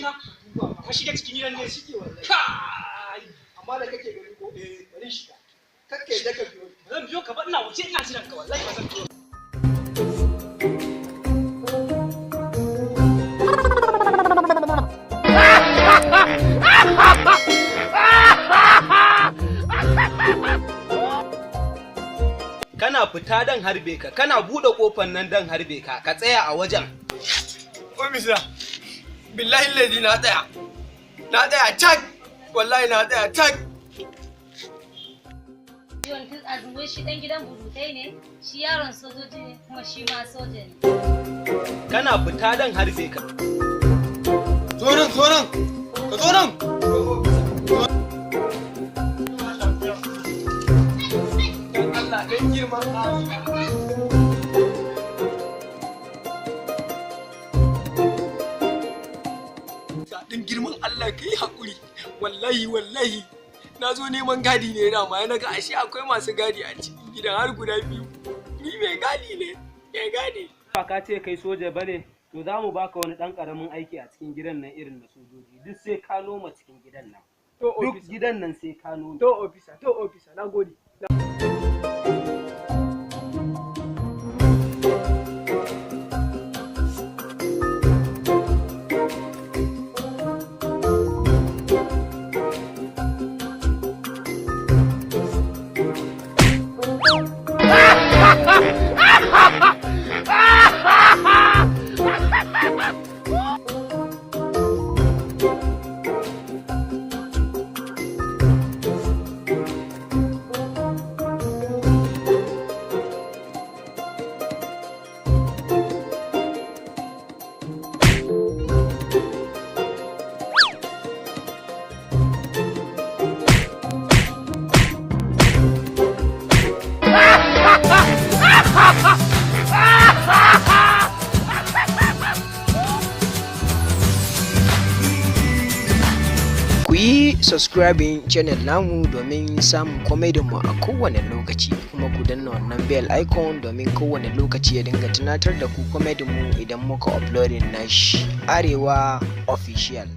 abokina ka shiga cikin gidan ne shike wallahi kai amma da kake gani ko bari shiga kake da ka biyo zan biyo ka ba ina wuce ina jiran ka wallahi ba zan biyo kana fita dan harbe ka kana bude kofar nan dan harbe ka ka tsaya a wajen Omisa billahi lazi na tsaya cak wallahi na tsaya cak Yawan tun azuwai shi dan gidan burutai ne shi yaron sojoji ne kuma shi ma soja ne kana fita dan harbe ka zo nan ka zo nan Allah dan girman din girman Allah ka yi haƙuri wallahi na zo neman gadi ne dama ya naga ashe akwai masu gadi a cikin gidan har guda biyu ni mai gadi ba ka ce kai soja bane to za mu baka wani dan karamin aiki a cikin gidan nan irin na sojoji duk sai ka noma cikin gidan nan duk gidan nan sai ka noma to officer nagode Ku yi subscribing channel namu domin samun comedy mu a kowane lokaci kuma ku danna wannan bell icon domin kowane lokaci ya dinga tunatar da ku comedy mu idan muka uploading nashi Arewa Official.